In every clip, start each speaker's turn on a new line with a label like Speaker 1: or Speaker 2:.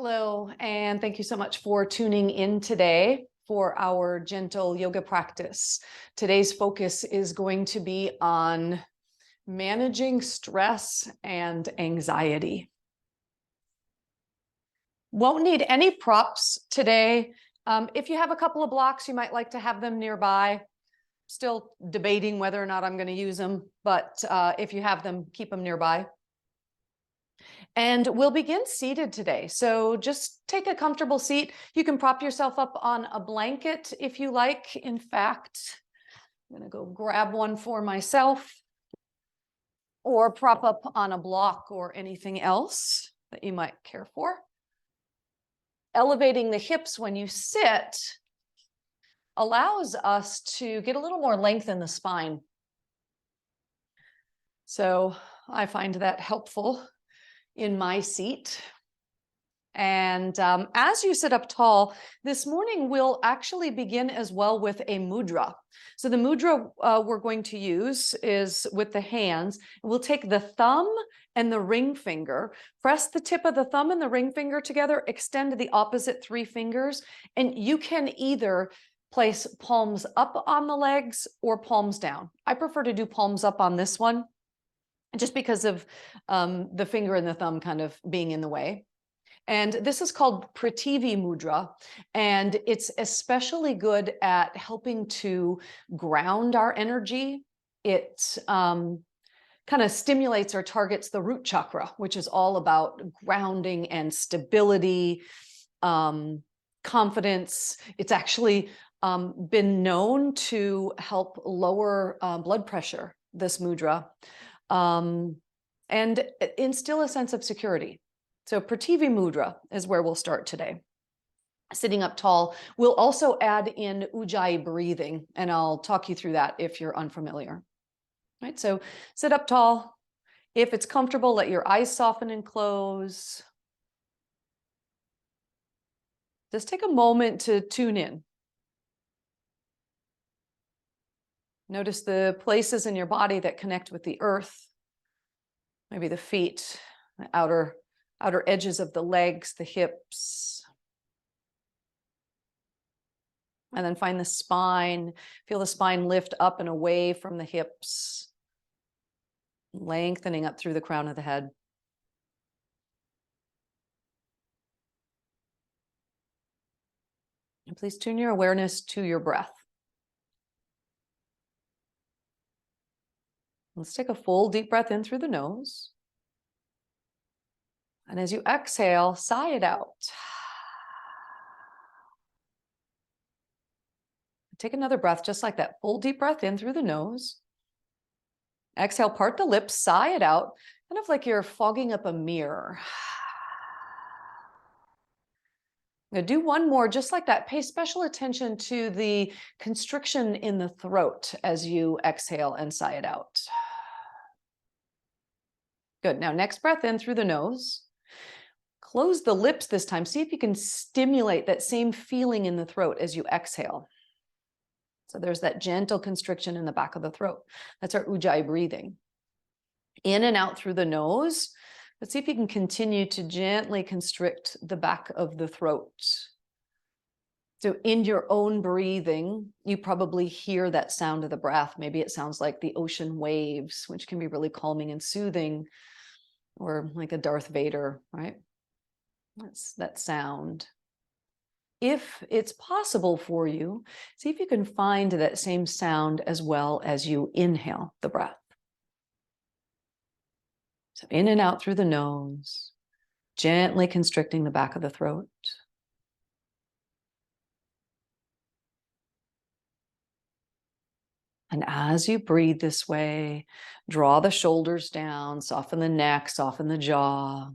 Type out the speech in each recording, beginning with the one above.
Speaker 1: Hello, and thank you so much for tuning in today for our gentle yoga practice. Today's focus is going to be on managing stress and anxiety. Won't need any props today. If you have a couple of blocks, you might like to have them nearby. Still debating whether or not I'm going to use them, but if you have them, keep them nearby. And we'll begin seated today. So just take a comfortable seat. You can prop yourself up on a blanket if you like. In fact, I'm going to go grab one for myself, or prop up on a block or anything else that you might care for. Elevating the hips when you sit allows us to get a little more length in the spine. So I find that helpful in my seat. And as you sit up tall, this morning we'll actually begin as well with a mudra. So the mudra we're going to use is with the hands. We'll take the thumb and the ring finger, press the tip of the thumb and the ring finger together, extend the opposite three fingers, and you can either place palms up on the legs or palms down. I prefer to do palms up on this one, just because of the finger and the thumb kind of being in the way. And this is called Prithvi Mudra, and it's especially good at helping to ground our energy. It kind of stimulates or targets the root chakra, which is all about grounding and stability, confidence. It's actually been known to help lower blood pressure, this mudra, and instill a sense of security. So Prithvi Mudra is where we'll start today. Sitting up tall, we'll also add in Ujjayi breathing, and I'll talk you through that if you're unfamiliar. Right, so sit up tall. If it's comfortable, let your eyes soften and close. Just take a moment to tune in. Notice the places in your body that connect with the earth, maybe the feet, the outer edges of the legs, the hips. And then find the spine. Feel the spine lift up and away from the hips, lengthening up through the crown of the head. And please tune your awareness to your breath. Let's take a full deep breath in through the nose. And as you exhale, sigh it out. Take another breath just like that. Full deep breath in through the nose. Exhale, part the lips, sigh it out, kind of like you're fogging up a mirror. Now do one more just like that. Pay special attention to the constriction in the throat as you exhale and sigh it out. Good. Now next breath in through the nose. Close the lips this time. See if you can stimulate that same feeling in the throat as you exhale. So there's that gentle constriction in the back of the throat. That's our Ujjayi breathing. In and out through the nose. Let's see if you can continue to gently constrict the back of the throat. So in your own breathing, you probably hear that sound of the breath. Maybe it sounds like the ocean waves, which can be really calming and soothing, or like a Darth Vader, right? That's that sound. If it's possible for you, see if you can find that same sound as well as you inhale the breath. So in and out through the nose, gently constricting the back of the throat. And as you breathe this way, draw the shoulders down, soften the neck, soften the jaw.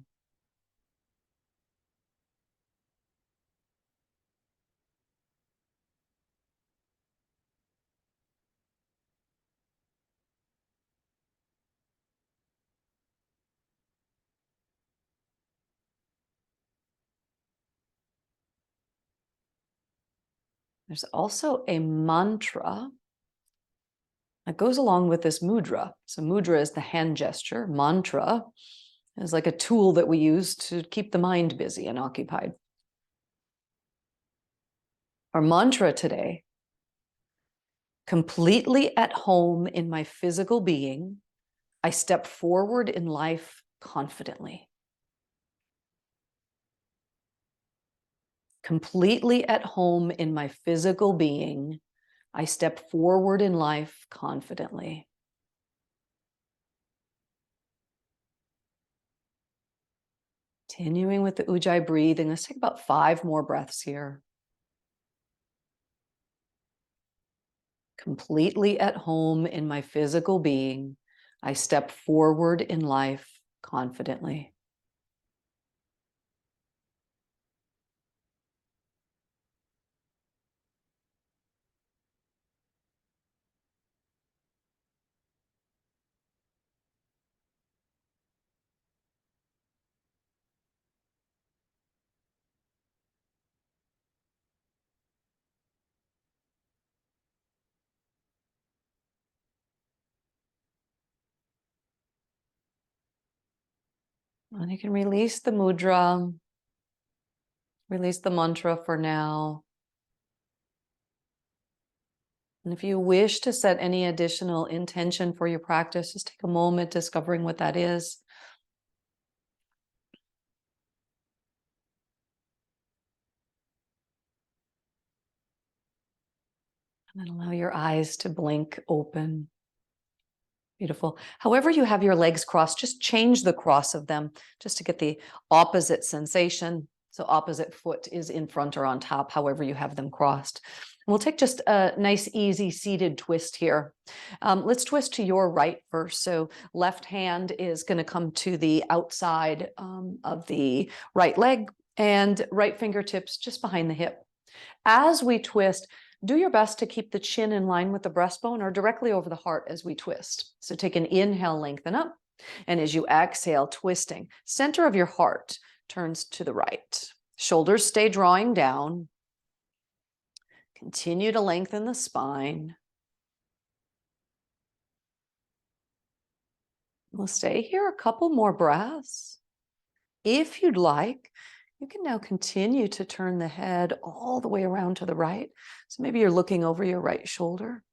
Speaker 1: There's also a mantra that goes along with this mudra. So mudra is the hand gesture. Mantra It's like a tool that we use to keep the mind busy and occupied. Our mantra today: completely at home in my physical being, I step forward in life confidently. Completely at home in my physical being, I step forward in life confidently. Continuing with the Ujjayi breathing. Let's take about 5 more breaths here. Completely at home in my physical being, I step forward in life confidently. And you can release the mudra, release the mantra for now. And if you wish to set any additional intention for your practice, just take a moment discovering what that is. And then allow your eyes to blink open. Beautiful. However you have your legs crossed, just change the cross of them just to get the opposite sensation. So opposite foot is in front or on top, however you have them crossed. And we'll take just a nice, easy seated twist here. Let's twist to your right first. So left hand is going to come to the outside of the right leg, and right fingertips just behind the hip. As we twist, do your best to keep the chin in line with the breastbone or directly over the heart as we twist. So take an inhale, lengthen up. And as you exhale, twisting, center of your heart turns to the right. Shoulders stay drawing down. Continue to lengthen the spine. We'll stay here a couple more breaths. If you'd like, you can now continue to turn the head all the way around to the right. So maybe you're looking over your right shoulder.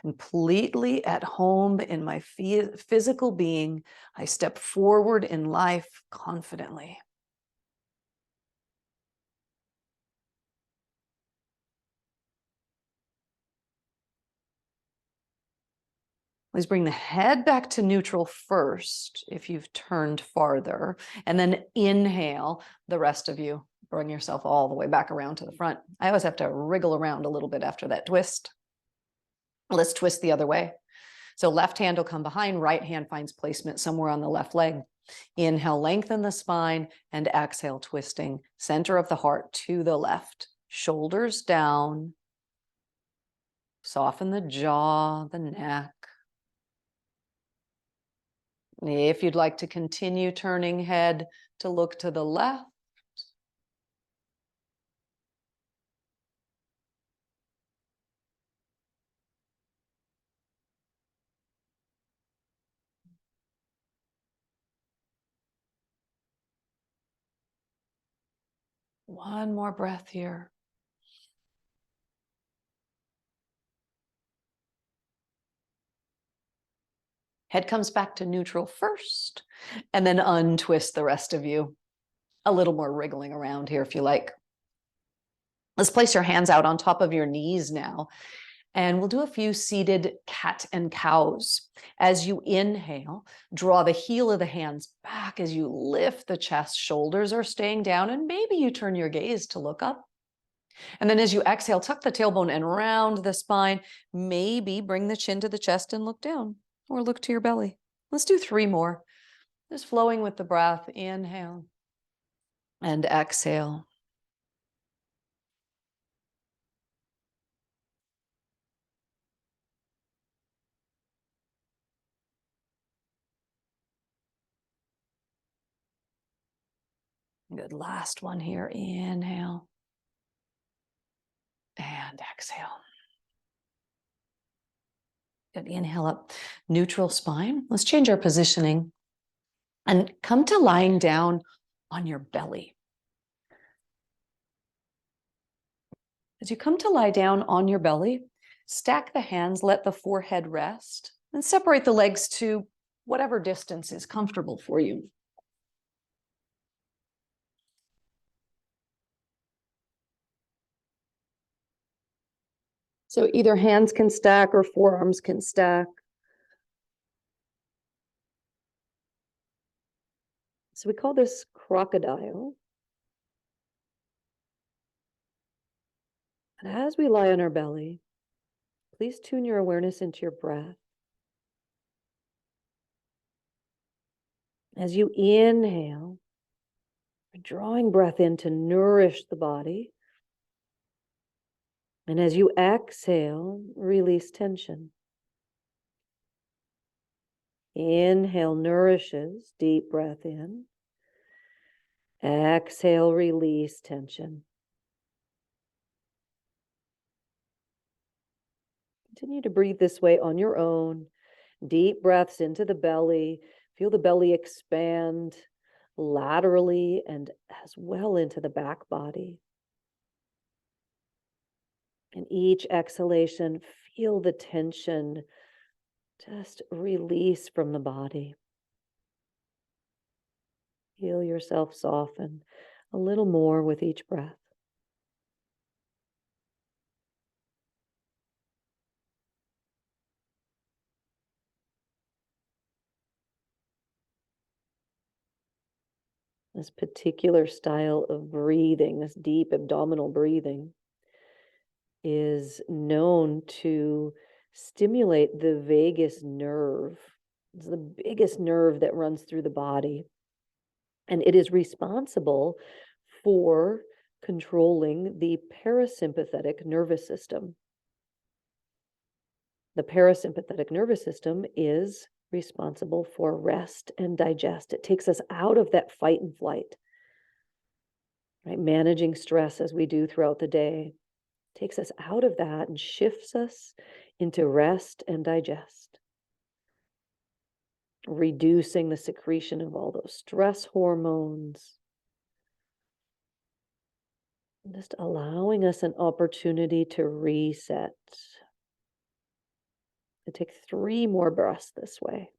Speaker 1: Completely at home in my physical being, I step forward in life confidently. Please bring the head back to neutral first if you've turned farther, and then inhale, the rest of you. Bring yourself all the way back around to the front. I always have to wriggle around a little bit after that twist. Let's twist the other way. So left hand will come behind, right hand finds placement somewhere on the left leg. Inhale, lengthen the spine, and exhale, twisting. Center of the heart to the left. Shoulders down. Soften the jaw, the neck. If you'd like to continue turning head to look to the left. One more breath here. Head comes back to neutral first, and then untwist the rest of you. A little more wriggling around here if you like. Let's place your hands out on top of your knees now. And we'll do a few seated cat and cows. As you inhale, draw the heel of the hands back as you lift the chest. Shoulders are staying down, and maybe you turn your gaze to look up. And then as you exhale, tuck the tailbone and round the spine. Maybe bring the chin to the chest and look down, or look to your belly. Let's do 3 more. Just flowing with the breath. Inhale and exhale. Good. Last one here. Inhale and And exhale. Good. Inhale up, neutral spine. Let's change our positioning and come to lying down on your belly. As you come to lie down on your belly, stack the hands, let the forehead rest, and separate the legs to whatever distance is comfortable for you. So either hands can stack or forearms can stack. So we call this crocodile. And as we lie on our belly, please tune your awareness into your breath. As you inhale, drawing breath in to nourish the body. And as you exhale, release tension. Inhale nourishes, deep breath in. Exhale, release tension. Continue to breathe this way on your own. Deep breaths into the belly. Feel the belly expand laterally and as well into the back body. And each exhalation, feel the tension just release from the body. Feel yourself soften a little more with each breath. This particular style of breathing, this deep abdominal breathing, is known to stimulate the vagus nerve. It's the biggest nerve that runs through the body. And it is responsible for controlling the parasympathetic nervous system. The parasympathetic nervous system is responsible for rest and digest. It takes us out of that fight and flight, right? Managing stress as we do throughout the day takes us out of that and shifts us into rest and digest, reducing the secretion of all those stress hormones, just allowing us an opportunity to reset. To take 3 more breaths this way.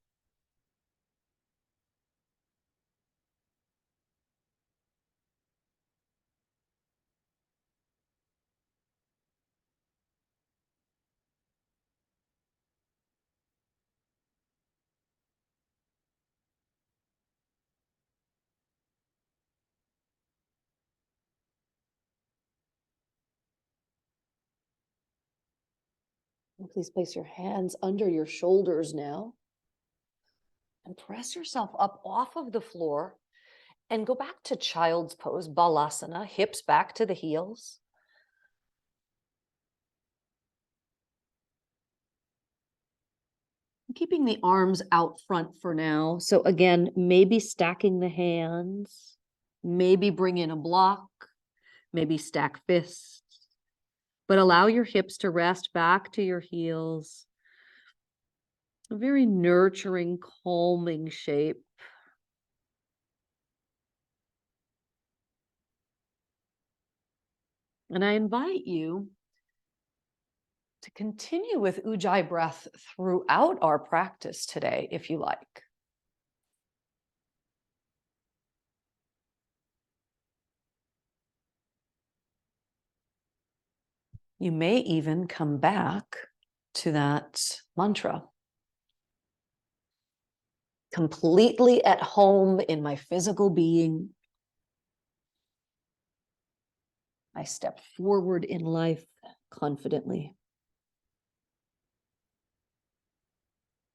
Speaker 1: And please place your hands under your shoulders now and press yourself up off of the floor and go back to child's pose, balasana, hips back to the heels. Keeping the arms out front for now. So again, maybe stacking the hands, maybe bring in a block, maybe stack fists, but allow your hips to rest back to your heels. A very nurturing, calming shape. And I invite you to continue with Ujjayi breath throughout our practice today, if you like. You may even come back to that mantra. Completely at home in my physical being. I step forward in life confidently.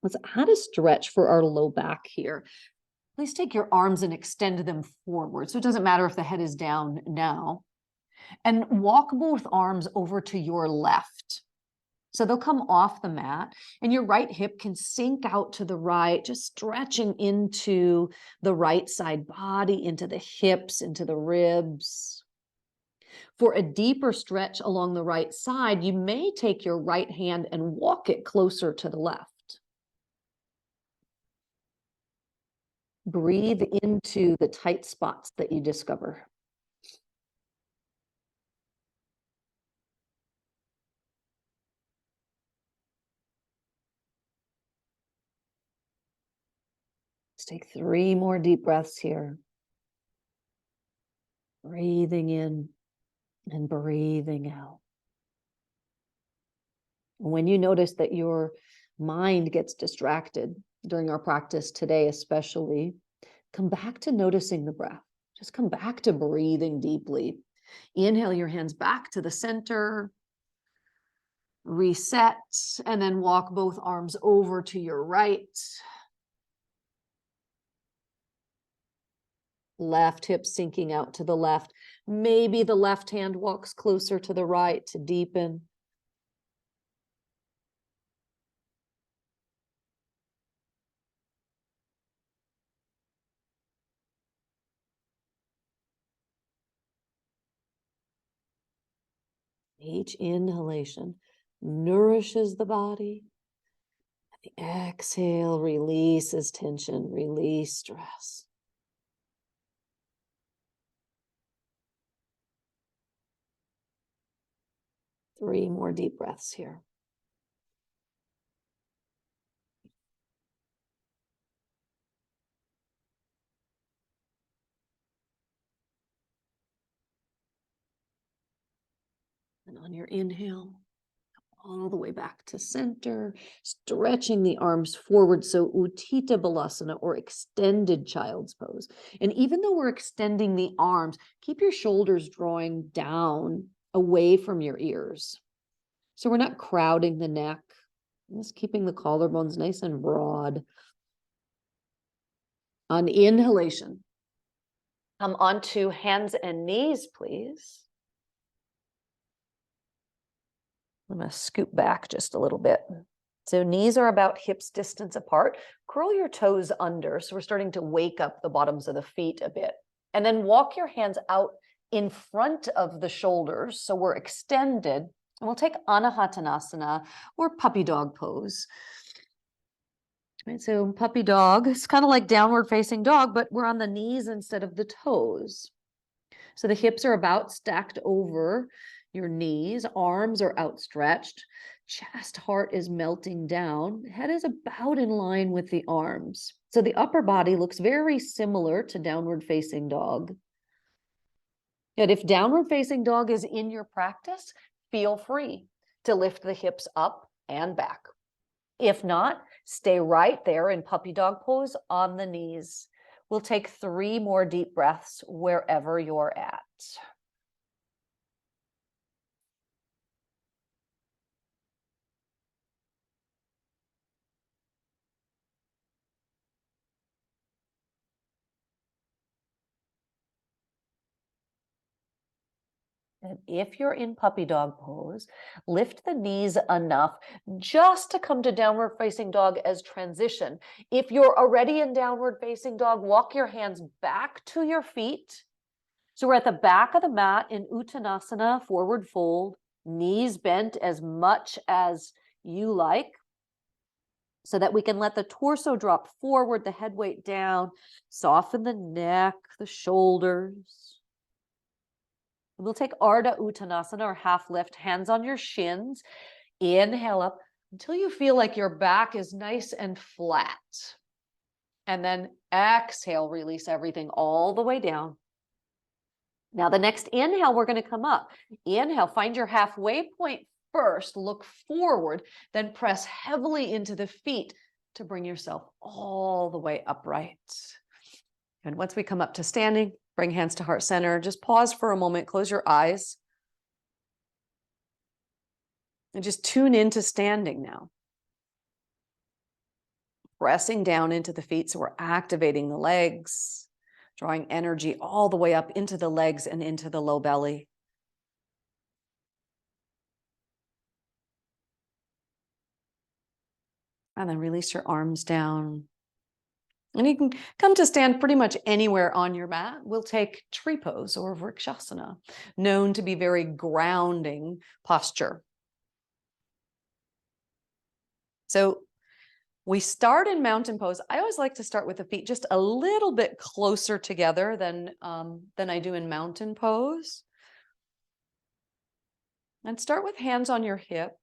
Speaker 1: Let's add a stretch for our low back here. Please take your arms and extend them forward. So it doesn't matter if the head is down now. And walk both arms over to your left. So they'll come off the mat and your right hip can sink out to the right, just stretching into the right side body, into the hips, into the ribs. For a deeper stretch along the right side, you may take your right hand and walk it closer to the left. Breathe into the tight spots that you discover. Let's take 3 more deep breaths here. Breathing in and breathing out. When you notice that your mind gets distracted during our practice today, especially, come back to noticing the breath. Just come back to breathing deeply. Inhale your hands back to the center. Reset, and then walk both arms over to your right. Left hip sinking out to the left. Maybe the left hand walks closer to the right to deepen. Each inhalation nourishes the body. The exhale releases tension, release stress. Three more deep breaths here. And on your inhale, all the way back to center, stretching the arms forward. So Uttita Balasana, or extended child's pose. And even though we're extending the arms, keep your shoulders drawing down away from your ears. So we're not crowding the neck, just keeping the collarbones nice and broad. On inhalation, come onto hands and knees, please. I'm going to scoot back just a little bit. So knees are about hips distance apart. Curl your toes under. So we're starting to wake up the bottoms of the feet a bit. And then walk your hands out in front of the shoulders. So we're extended. And we'll take Anahatanasana, or puppy dog pose. Right, so puppy dog, it's kind of like downward facing dog, but we're on the knees instead of the toes. So the hips are about stacked over your knees, arms are outstretched, chest, heart is melting down, head is about in line with the arms. So the upper body looks very similar to downward facing dog. Yet if downward facing dog is in your practice, feel free to lift the hips up and back. If not, stay right there in puppy dog pose on the knees. We'll take 3 more deep breaths wherever you're at. And if you're in puppy dog pose, lift the knees enough just to come to downward facing dog as transition. If you're already in downward facing dog, walk your hands back to your feet. So we're at the back of the mat in Uttanasana, forward fold, knees bent as much as you like, so that we can let the torso drop forward, the head weight down, soften the neck, the shoulders. We'll take Ardha Uttanasana, or half lift, hands on your shins. Inhale up until you feel like your back is nice and flat. And then exhale, release everything all the way down. Now the next inhale, we're going to come up. Inhale, find your halfway point first, look forward, then press heavily into the feet to bring yourself all the way upright. And once we come up to standing, bring hands to heart center. Just pause for a moment, close your eyes. And just tune into standing now. Pressing down into the feet, so we're activating the legs, drawing energy all the way up into the legs and into the low belly. And then release your arms down. And you can come to stand pretty much anywhere on your mat. We'll take tree pose or vrikshasana, known to be very grounding posture. So we start in mountain pose. I always like to start with the feet just a little bit closer together than I do in mountain pose. And start with hands on your hips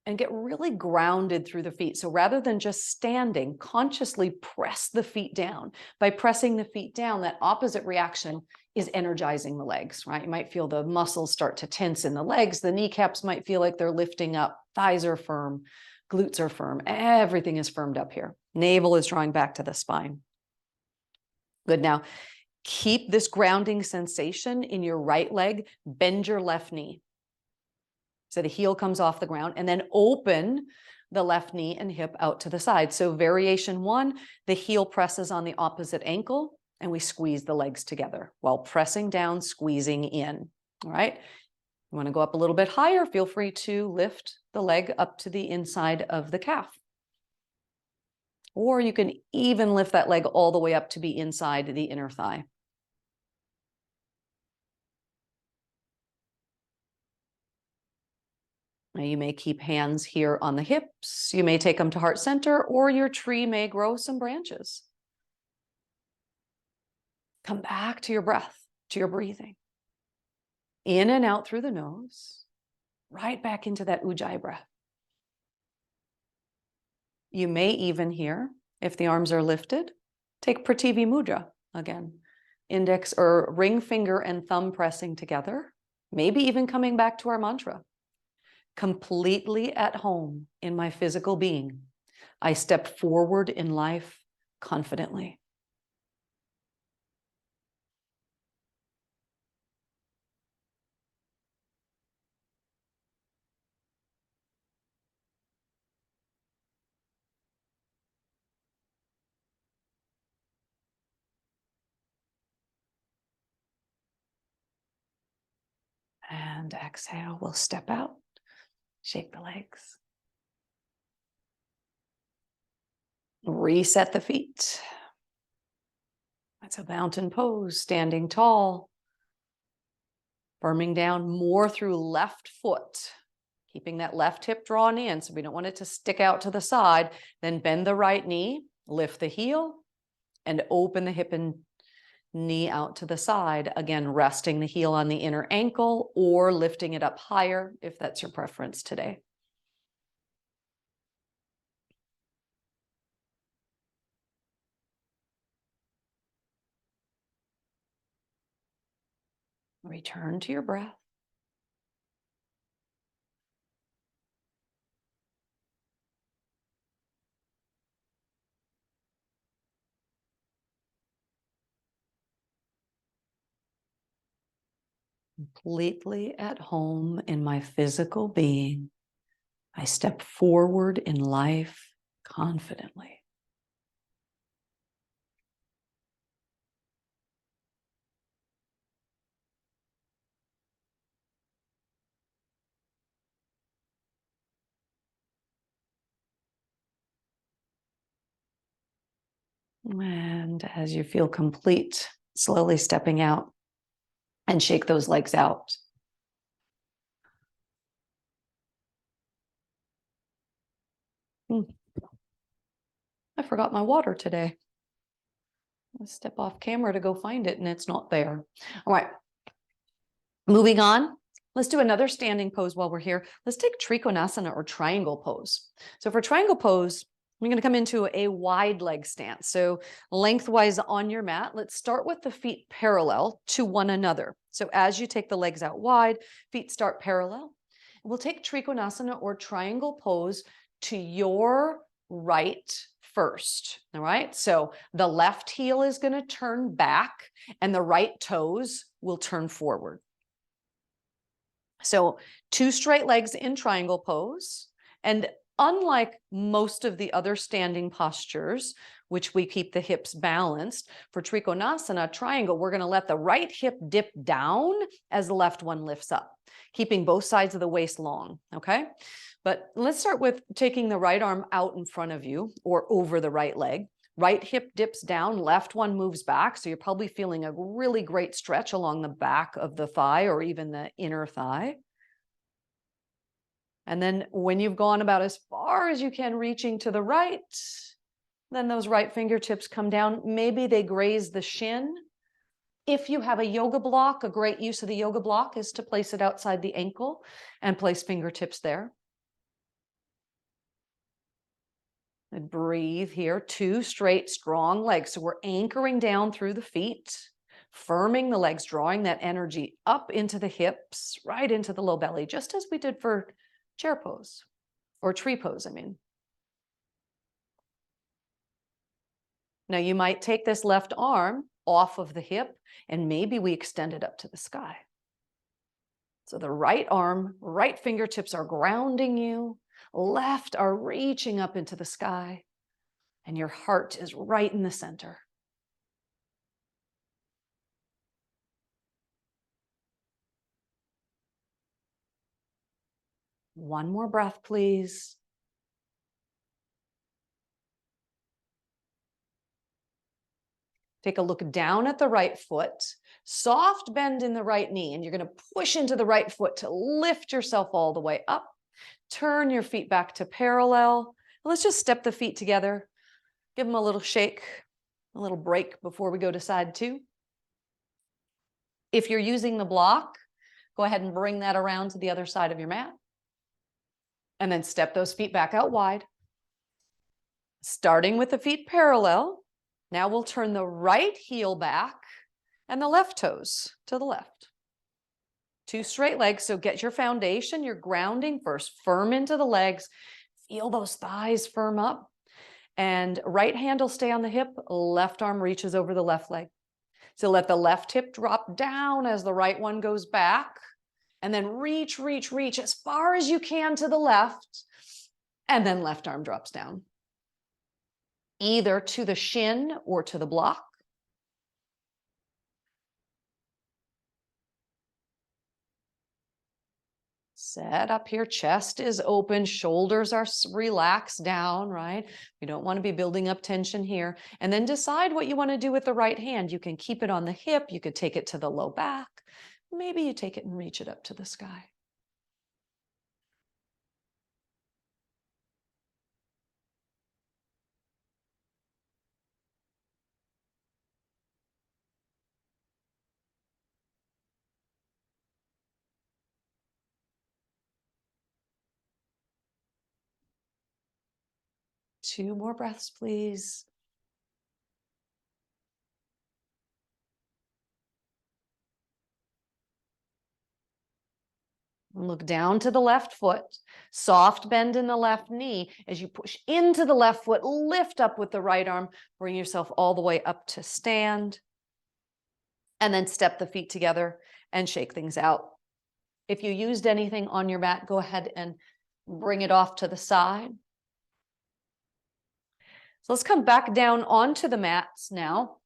Speaker 1: and get really grounded through the feet. So rather than just standing, consciously press the feet down. By pressing the feet down, that opposite reaction is energizing the legs, right? You might feel the muscles start to tense in the legs. The kneecaps might feel like they're lifting up. Thighs are firm. Glutes are firm. Everything is firmed up here. Navel is drawing back to the spine. Good. Now, keep this grounding sensation in your right leg. Bend your left knee. So the heel comes off the ground, and then open the left knee and hip out to the side. So variation 1, the heel presses on the opposite ankle and we squeeze the legs together while pressing down, squeezing in. All right. You want to go up a little bit higher, feel free to lift the leg up to the inside of the calf. Or you can even lift that leg all the way up to be inside the inner thigh. Now you may keep hands here on the hips. You may take them to heart center, or your tree may grow some branches. Come back to your breath, to your breathing. In and out through the nose, right back into that ujjayi breath. You may even here, if the arms are lifted, take Prativi Mudra again. Index or ring finger and thumb pressing together, maybe even coming back to our mantra. Completely at home in my physical being, I step forward in life confidently. And exhale, we'll step out, shake the legs. Reset the feet. That's a mountain pose, standing tall. Firming down more through left foot. Keeping that left hip drawn in, so we don't want it to stick out to the side. Then bend the right knee, lift the heel, and open the hip and knee out to the side. Again, resting the heel on the inner ankle or lifting it up higher if that's your preference today. Return to your breath. Completely at home in my physical being, I step forward in life confidently. And as you feel complete, slowly stepping out and shake those legs out. I forgot my water today. I'll step off camera to go find it and it's not there. All right, moving on. Let's do another standing pose while we're here. Let's take Trikonasana or triangle pose. So for triangle pose, we're going to come into a wide leg stance. So lengthwise on your mat, let's start with the feet parallel to one another. So as you take the legs out wide, feet start parallel. We'll take Trikonasana or triangle pose to your right first. All right. So the left heel is going to turn back and the right toes will turn forward. So 2 straight legs in triangle pose. And unlike most of the other standing postures, which we keep the hips balanced, for Trikonasana, triangle, we're going to let the right hip dip down as the left one lifts up, keeping both sides of the waist long. Okay. But let's start with taking the right arm out in front of you or over the right leg. Right hip dips down, left one moves back. So you're probably feeling a really great stretch along the back of the thigh or even the inner thigh. And then when you've gone about as far as you can, reaching to the right, then those right fingertips come down. Maybe they graze the shin. If you have a yoga block, a great use of the yoga block is to place it outside the ankle and place fingertips there. And breathe here, 2 straight, strong legs. So we're anchoring down through the feet, firming the legs, drawing that energy up into the hips, right into the low belly, just as we did for chair pose or tree pose, I mean. Now you might take this left arm off of the hip and maybe we extend it up to the sky. So the right arm, right fingertips are grounding you, left are reaching up into the sky, and your heart is right in the center. One more breath, please. Take a look down at the right foot, soft bend in the right knee, and you're going to push into the right foot to lift yourself all the way up. Turn your feet back to parallel. Let's just step the feet together. Give them a little shake, a little break before we go to side 2. If you're using the block, go ahead and bring that around to the other side of your mat. And then step those feet back out wide. Starting with the feet parallel, now we'll turn the right heel back and the left toes to the left. 2 straight legs, so get your foundation, your grounding first, firm into the legs. Feel those thighs firm up. And right hand will stay on the hip, left arm reaches over the left leg. So let the left hip drop down as the right one goes back. And then reach, reach, reach as far as you can to the left. And then left arm drops down. Either to the shin or to the block. Set up here, chest is open, shoulders are relaxed down, right? We don't want to be building up tension here. And then decide what you want to do with the right hand. You can keep it on the hip, you could take it to the low back. Maybe you take it and reach it up to the sky. Two more breaths, please. Look down to the left foot, soft bend in the left knee. As you push into the left foot, lift up with the right arm, bring yourself all the way up to stand, and then step the feet together and shake things out. If you used anything on your mat, go ahead and bring it off to the side. So let's come back down onto the mats now,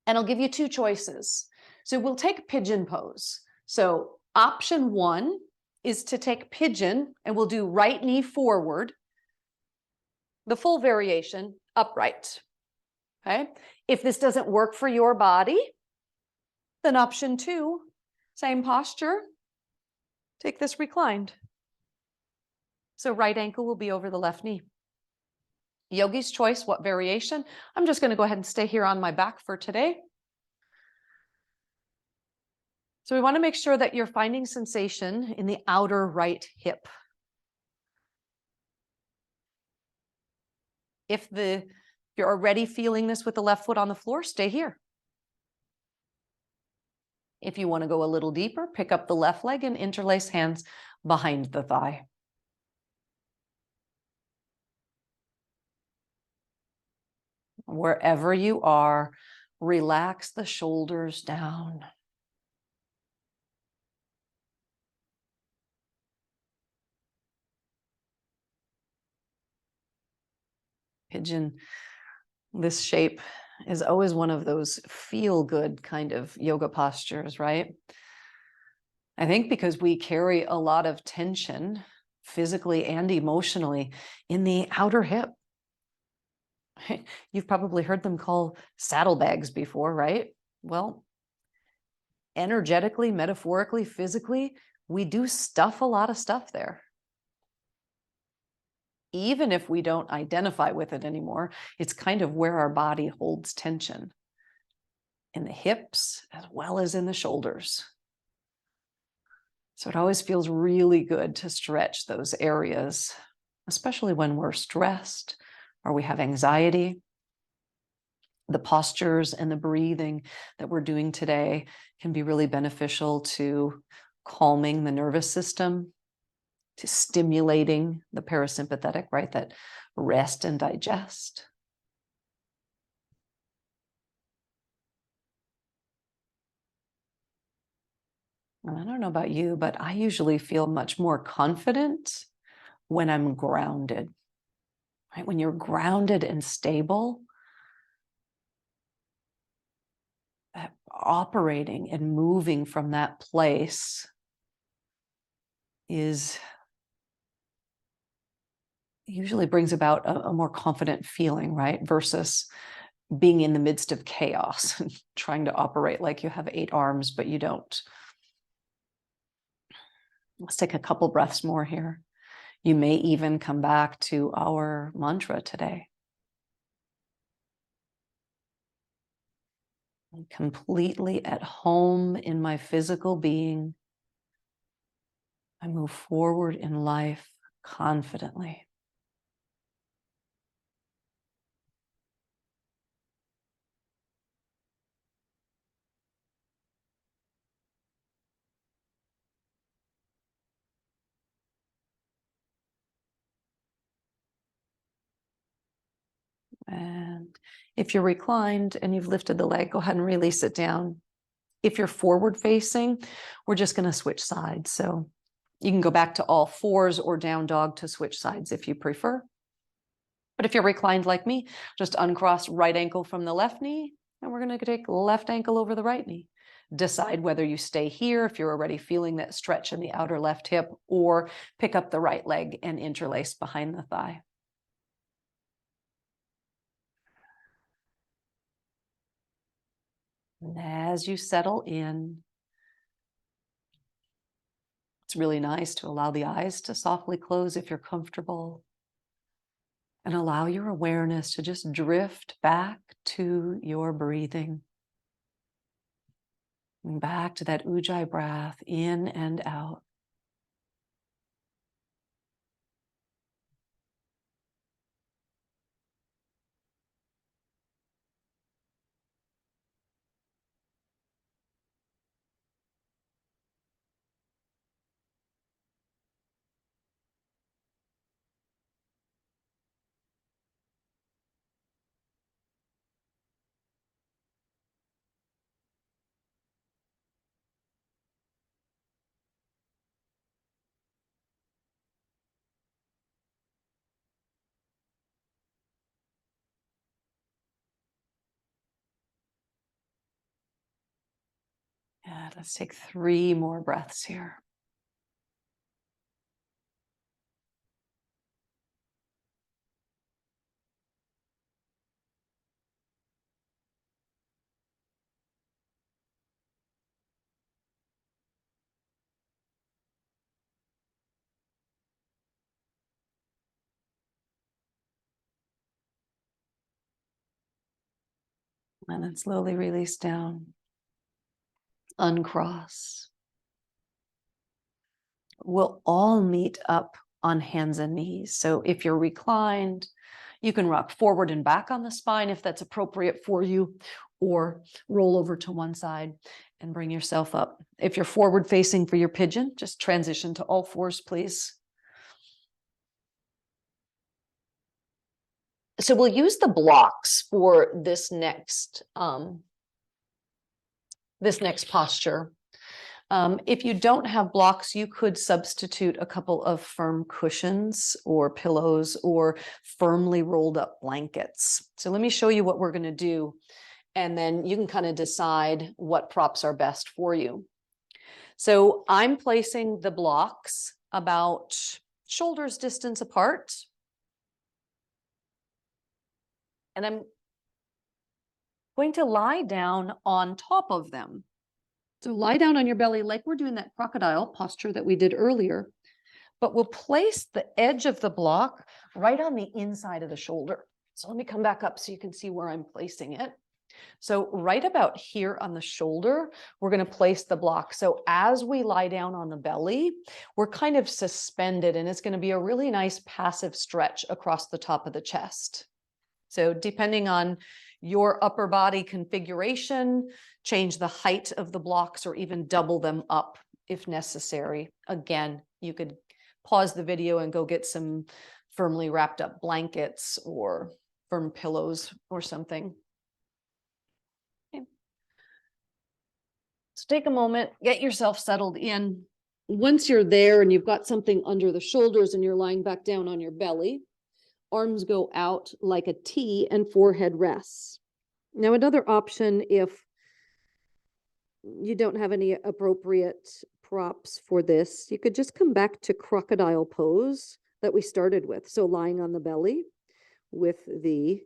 Speaker 1: and I'll give you 2 choices. So we'll take pigeon pose. So option 1 is to take pigeon, and we'll do right knee forward, the full variation upright. Okay. If this doesn't work for your body, then option 2, same posture, take this reclined. So right ankle will be over the left knee. Yogi's choice, what variation? I'm just going to go ahead and stay here on my back for today. So we want to make sure that you're finding sensation in the outer right hip. If you're already feeling this with the left foot on the floor, stay here. If you want to go a little deeper, pick up the left leg and interlace hands behind the thigh. Wherever you are, relax the shoulders down. Pigeon, this shape is always one of those feel-good kind of yoga postures, right? I think because we carry a lot of tension physically and emotionally in the outer hip. You've probably heard them called saddlebags before, right? Well, energetically, metaphorically, physically, we do stuff a lot of stuff there. Even if we don't identify with it anymore, it's kind of where our body holds tension in the hips as well as in the shoulders. So it always feels really good to stretch those areas, especially when we're stressed or we have anxiety. The postures and the breathing that we're doing today can be really beneficial to calming the nervous system, to stimulating the parasympathetic, right? That rest and digest. And I don't know about you, but I usually feel much more confident when I'm grounded, right? When you're grounded and stable, operating and moving from that place is usually brings about a more confident feeling, right? Versus being in the midst of chaos and trying to operate like you have 8 arms, but you don't. Let's take a couple breaths more here. You may even come back to our mantra today. I'm completely at home in my physical being. I move forward in life confidently. And if you're reclined and you've lifted the leg, go ahead and release it down. If you're forward facing, we're just going to switch sides. So you can go back to all fours or down dog to switch sides if you prefer. But if you're reclined like me, just uncross right ankle from the left knee, and we're going to take left ankle over the right knee. Decide whether you stay here if you're already feeling that stretch in the outer left hip, or pick up the right leg and interlace behind the thigh. And as you settle in, it's really nice to allow the eyes to softly close if you're comfortable, and allow your awareness to just drift back to your breathing. And back to that ujjayi breath in and out. Yeah, let's take 3 more breaths here. And then slowly release down. Uncross. We'll all meet up on hands and knees. So if you're reclined, you can rock forward and back on the spine if that's appropriate for you, or roll over to one side and bring yourself up. If you're forward facing for your pigeon, just transition to all fours, please. So we'll use the blocks for this next posture. If you don't have blocks, you could substitute a couple of firm cushions or pillows or firmly rolled up blankets. So let me show you what we're going to do, and then you can kind of decide what props are best for you. So I'm placing the blocks about shoulders distance apart. And I'm going to lie down on top of them. So lie down on your belly like we're doing that crocodile posture that we did earlier, but we'll place the edge of the block right on the inside of the shoulder. So let me come back up so you can see where I'm placing it. So right about here on the shoulder, we're going to place the block. So as we lie down on the belly, we're kind of suspended, and it's going to be a really nice passive stretch across the top of the chest. So depending on your upper body configuration, change the height of the blocks or even double them up if necessary. Again, you could pause the video and go get some firmly wrapped up blankets or firm pillows or something. Okay. So take a moment, get yourself settled in. Once you're there and you've got something under the shoulders and you're lying back down on your belly, arms go out like a T and forehead rests. Now, another option, if you don't have any appropriate props for this, you could just come back to crocodile pose that we started with. So lying on the belly with the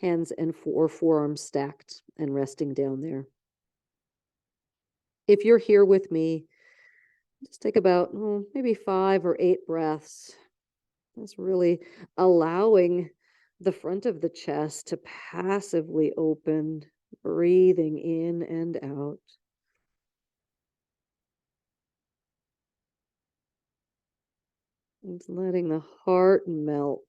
Speaker 1: hands and forearms stacked and resting down there. If you're here with me, just take about maybe 5 or 8 breaths. That's really allowing the front of the chest to passively open, breathing in and out. It's letting the heart melt.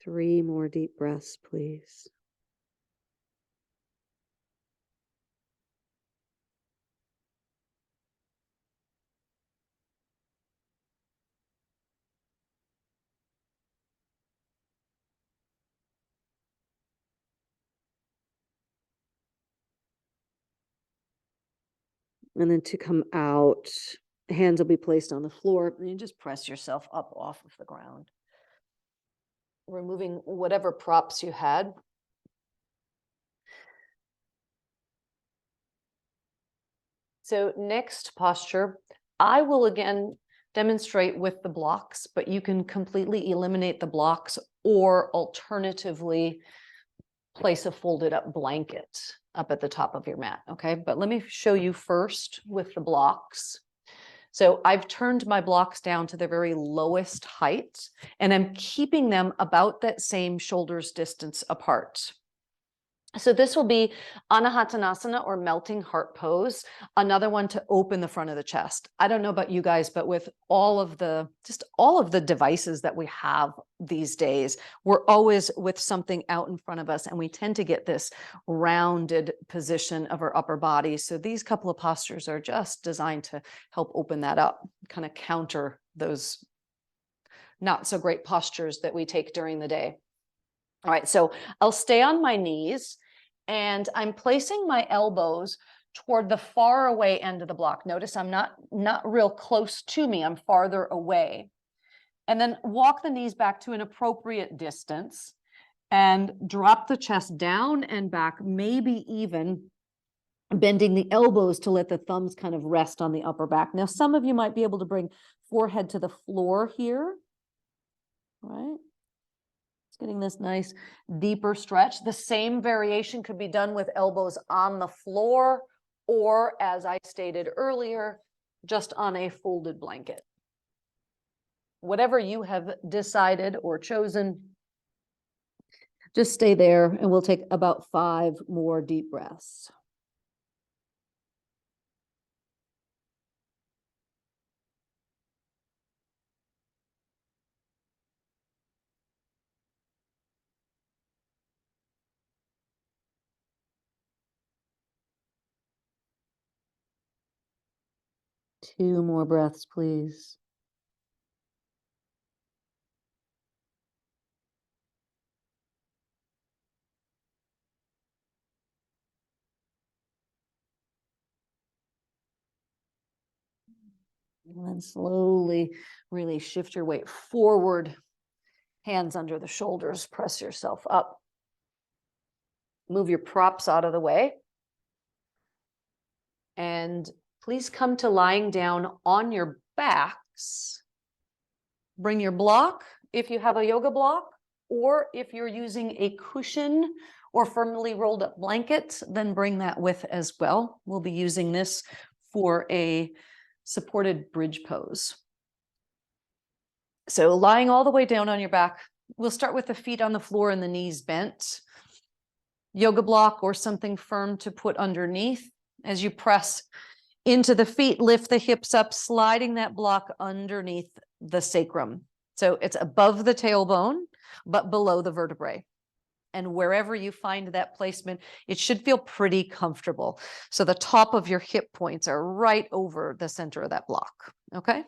Speaker 1: Three more deep breaths, please. And then to come out, hands will be placed on the floor, and you just press yourself up off of the ground, removing whatever props you had. So next posture, I will again demonstrate with the blocks, but you can completely eliminate the blocks or alternatively place a folded up blanket up at the top of your mat, okay? But let me show you first with the blocks. So I've turned my blocks down to the very lowest height, and I'm keeping them about that same shoulders distance apart. So this will be Anahatanasana, or melting heart pose, another one to open the front of the chest. I don't know about you guys, but with all of the devices that we have these days, we're always with something out in front of us, and we tend to get this rounded position of our upper body. So these couple of postures are just designed to help open that up, kind of counter those not so great postures that we take during the day. All right, so I'll stay on my knees, and I'm placing my elbows toward the far away end of the block. Notice I'm not real close to me, I'm farther away. And then walk the knees back to an appropriate distance and drop the chest down and back, maybe even bending the elbows to let the thumbs kind of rest on the upper back. Now, some of you might be able to bring forehead to the floor here, right? Getting this nice deeper stretch. The same variation could be done with elbows on the floor, or as I stated earlier, just on a folded blanket. Whatever you have decided or chosen, just stay there, and we'll take about 5 more deep breaths. Two more breaths, please. And then slowly really shift your weight forward. Hands under the shoulders, press yourself up. Move your props out of the way. And please come to lying down on your backs. Bring your block if you have a yoga block, or if you're using a cushion or firmly rolled up blanket, then bring that with as well. We'll be using this for a supported bridge pose. So lying all the way down on your back, we'll start with the feet on the floor and the knees bent. Yoga block or something firm to put underneath. As you press into the feet, lift the hips up, sliding that block underneath the sacrum. So it's above the tailbone, but below the vertebrae. And wherever you find that placement, it should feel pretty comfortable. So the top of your hip points are right over the center of that block, okay?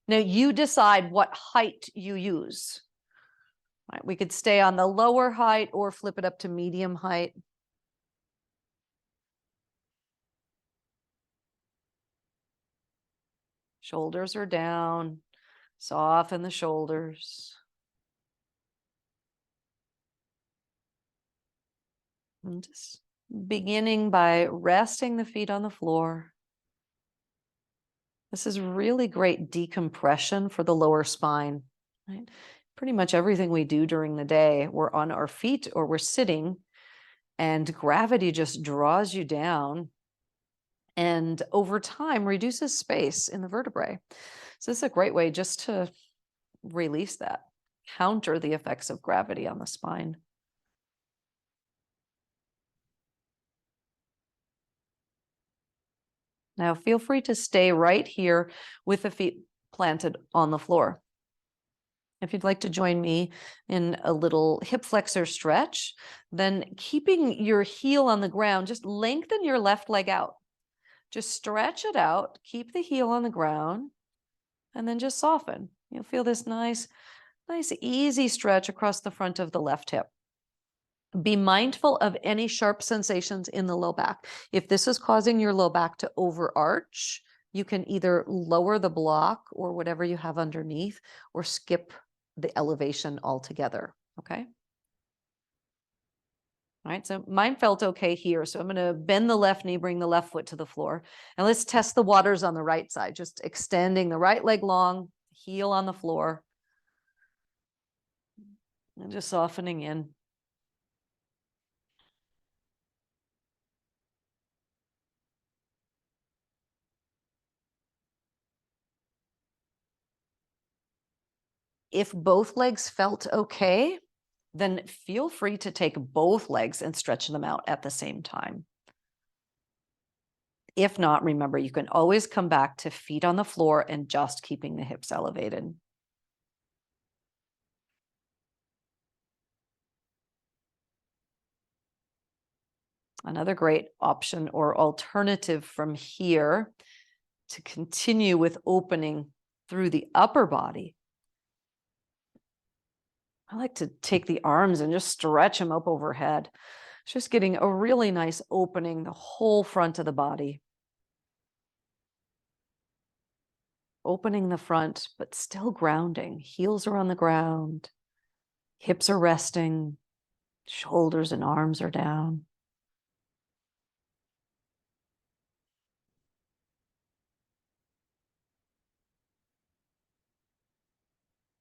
Speaker 1: Now you decide what height you use. Right, we could stay on the lower height or flip it up to medium height. Shoulders are down, soften the shoulders. And just beginning by resting the feet on the floor. This is really great decompression for the lower spine, right? Pretty much everything we do during the day, we're on our feet or we're sitting, and gravity just draws you down and over time reduces space in the vertebrae. So this is a great way just to release that, counter the effects of gravity on the spine. Now feel free to stay right here with the feet planted on the floor. If you'd like to join me in a little hip flexor stretch, then keeping your heel on the ground, just lengthen your left leg out. Just stretch it out, keep the heel on the ground, and then just soften. You'll feel this nice, easy stretch across the front of the left hip. Be mindful of any sharp sensations in the low back. If this is causing your low back to overarch, you can either lower the block or whatever you have underneath, or skip the elevation altogether, okay? All right, so mine felt okay here. So I'm going to bend the left knee, bring the left foot to the floor. And let's test the waters on the right side, just extending the right leg long, heel on the floor, and just softening in. If both legs felt okay, then feel free to take both legs and stretch them out at the same time. If not, remember, you can always come back to feet on the floor and just keeping the hips elevated. Another great option or alternative from here to continue with opening through the upper body. I like to take the arms and just stretch them up overhead. Just getting a really nice opening, the whole front of the body. Opening the front, but still grounding. Heels are on the ground. Hips are resting. Shoulders and arms are down.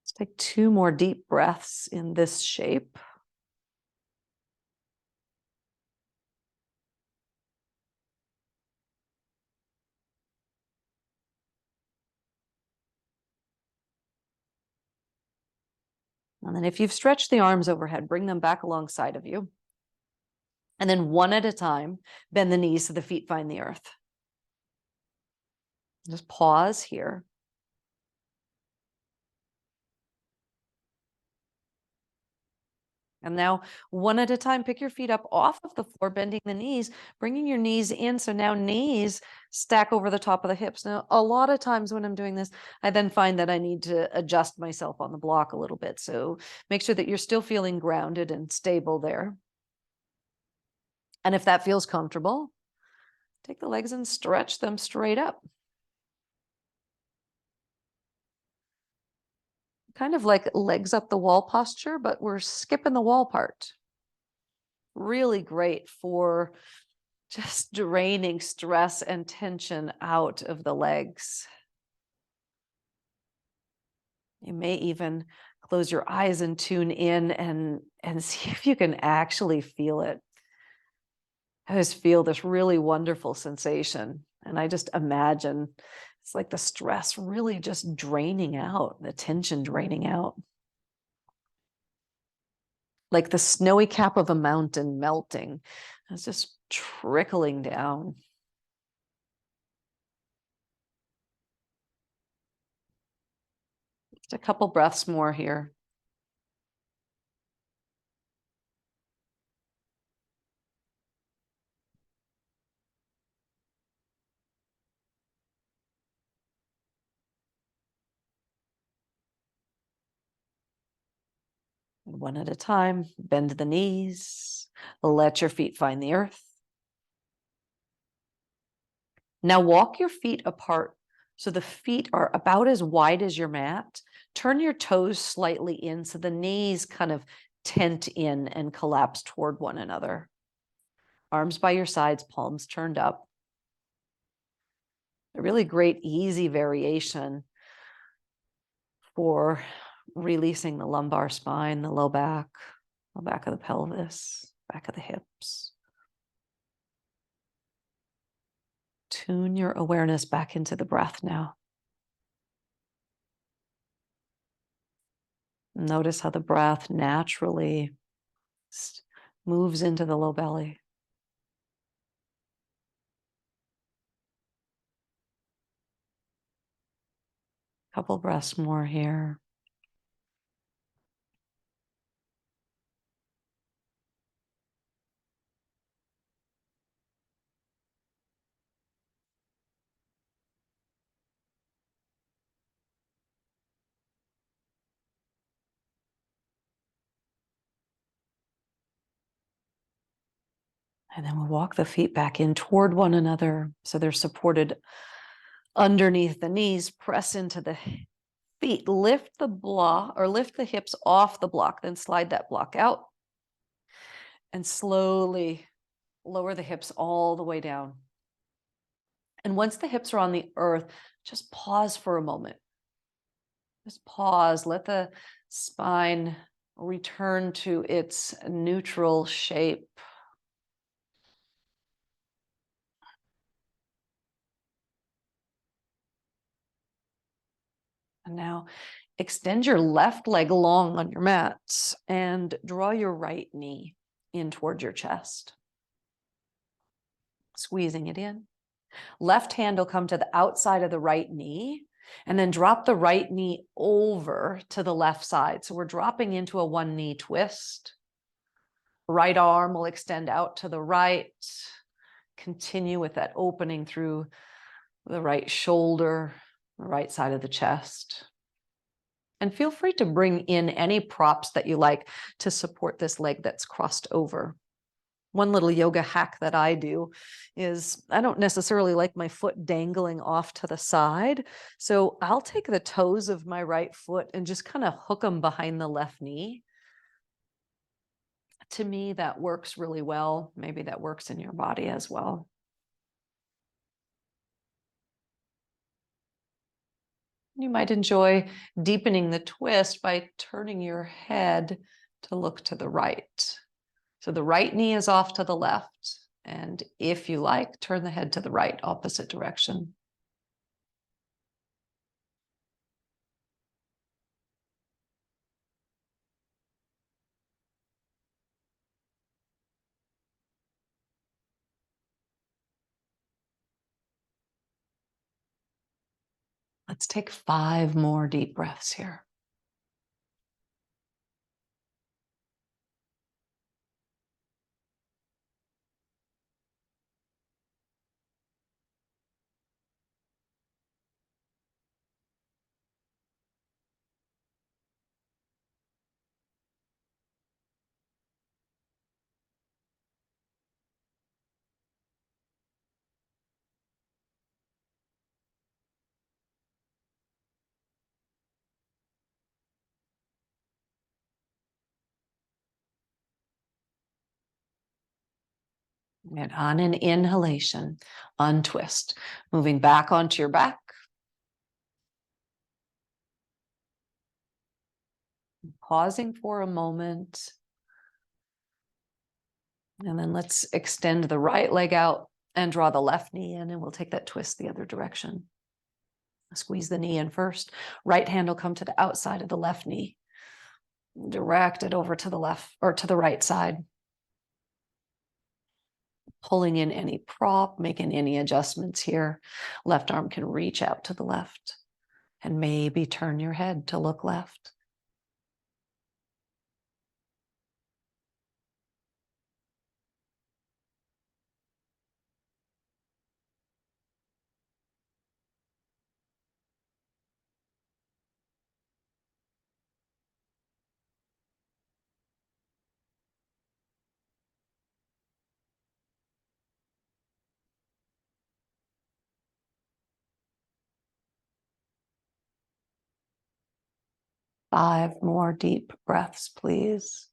Speaker 1: Let's take 2 more deep breaths in this shape. And then if you've stretched the arms overhead, bring them back alongside of you. And then one at a time, bend the knees so the feet find the earth. Just pause here. And now one at a time, pick your feet up off of the floor, bending the knees, bringing your knees in. So now knees stack over the top of the hips. Now, a lot of times when I'm doing this, I then find that I need to adjust myself on the block a little bit. So make sure that you're still feeling grounded and stable there. And if that feels comfortable, take the legs and stretch them straight up. Kind of like legs up the wall posture, but we're skipping the wall part. Really great for just draining stress and tension out of the legs. You may even close your eyes and tune in and see if you can actually feel it. I just feel this really wonderful sensation. And I just imagine it's like the stress really just draining out, the tension draining out. Like the snowy cap of a mountain melting. It's just trickling down. Just a couple breaths more here. One at a time, bend the knees, let your feet find the earth. Now walk your feet apart so the feet are about as wide as your mat. Turn your toes slightly in so the knees kind of tent in and collapse toward one another. Arms by your sides, palms turned up. A really great, easy variation for releasing the lumbar spine, the low back of the pelvis, back of the hips. Tune your awareness back into the breath now. Notice how the breath naturally moves into the low belly. Couple breaths more here. And then we'll walk the feet back in toward one another so they're supported underneath the knees. Press into the feet. Lift the block or lift the hips off the block, then slide that block out and slowly lower the hips all the way down. And once the hips are on the earth, just pause for a moment. Just pause. Let the spine return to its neutral shape. And now extend your left leg long on your mats and draw your right knee in towards your chest. Squeezing it in. Left hand will come to the outside of the right knee and then drop the right knee over to the left side. So we're dropping into a one knee twist. Right arm will extend out to the right. Continue with that opening through the right shoulder, the right side of the chest. And feel free to bring in any props that you like to support this leg that's crossed over. One little yoga hack that I do is I don't necessarily like my foot dangling off to the side. So I'll take the toes of my right foot and just kind of hook them behind the left knee. To me, that works really well. Maybe that works in your body as well. You might enjoy deepening the twist by turning your head to look to the right. So the right knee is off to the left. And if you like, turn the head to the right, opposite direction. Let's take 5 more deep breaths here. And on an inhalation, untwist, moving back onto your back. Pausing for a moment. And then let's extend the right leg out and draw the left knee in, and we'll take that twist the other direction. Squeeze the knee in first. Right hand will come to the outside of the left knee. Direct it over to the left or to the right side. Pulling in any prop, making any adjustments here. Left arm can reach out to the left and maybe turn your head to look left. Five more deep breaths, please.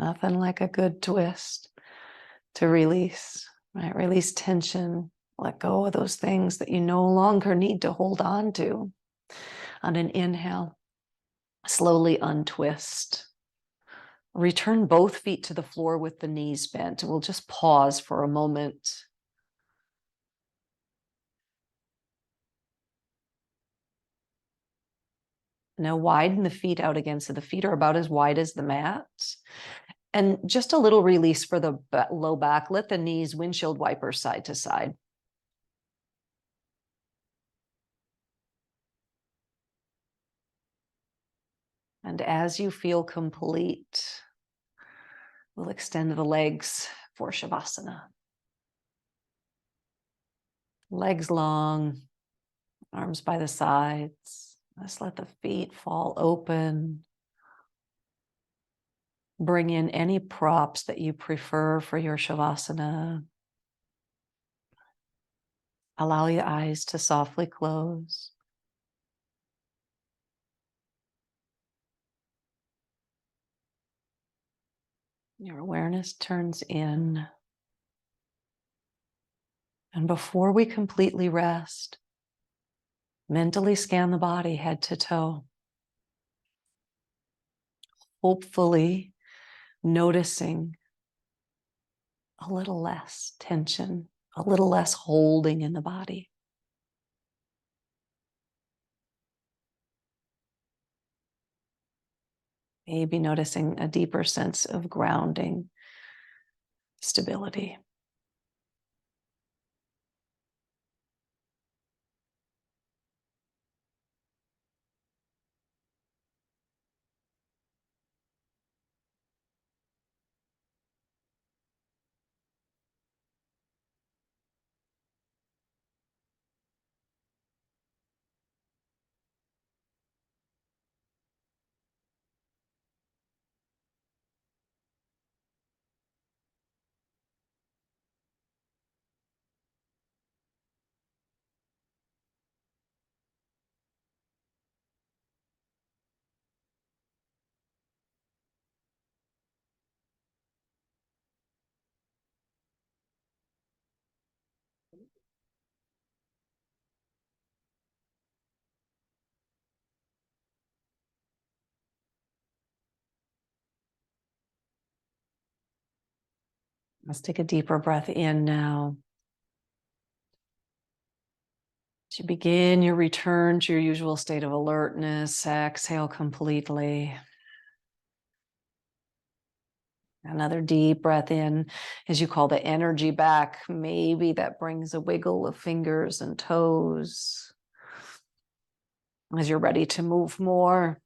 Speaker 1: Nothing like a good twist to release, right? Release tension, let go of those things that you no longer need to hold on to. On an inhale, slowly untwist. Return both feet to the floor with the knees bent. We'll just pause for a moment. Now widen the feet out again so the feet are about as wide as the mat. And just a little release for the low back. Let the knees windshield wipers side to side. And as you feel complete, we'll extend the legs for Shavasana. Legs long, arms by the sides. Let's let the feet fall open. Bring in any props that you prefer for your Shavasana. Allow your eyes to softly close. Your awareness turns in. And before we completely rest, mentally scan the body head to toe. Hopefully noticing a little less tension, a little less holding in the body. Maybe noticing a deeper sense of grounding, stability. Let's take a deeper breath in now. As you begin your return to your usual state of alertness, exhale completely. Another deep breath in as you call the energy back. Maybe that brings a wiggle of fingers and toes. As you're ready to move more,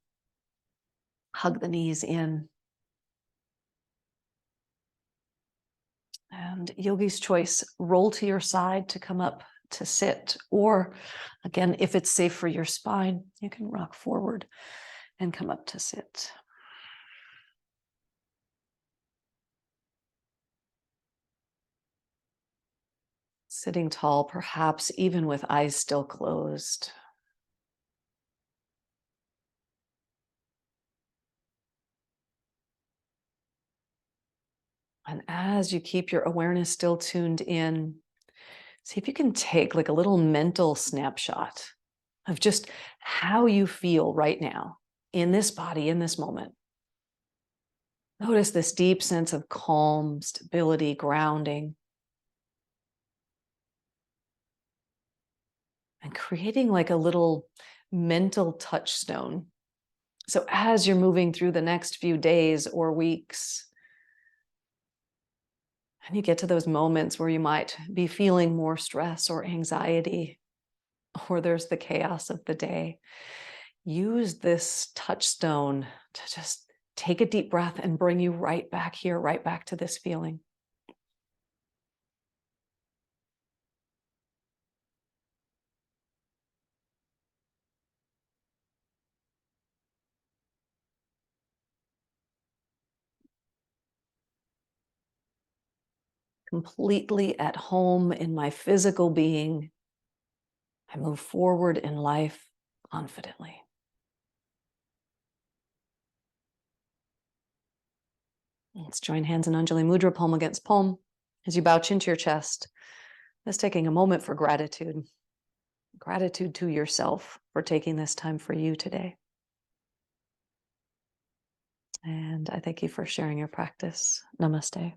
Speaker 1: hug the knees in. And yogi's choice, roll to your side to come up to sit. Or again, if it's safe for your spine, you can rock forward and come up to sit. Sitting tall, perhaps even with eyes still closed. And as you keep your awareness still tuned in, see if you can take like a little mental snapshot of just how you feel right now in this body, in this moment. Notice this deep sense of calm, stability, grounding, and creating like a little mental touchstone. So as you're moving through the next few days or weeks, and you get to those moments where you might be feeling more stress or anxiety, or there's the chaos of the day, use this touchstone to just take a deep breath and bring you right back here, right back to this feeling. Completely at home in my physical being, I move forward in life confidently. Let's join hands in Anjali Mudra, palm against palm. As you bow chin to your chest, just taking a moment for gratitude. Gratitude to yourself for taking this time for you today. And I thank you for sharing your practice. Namaste.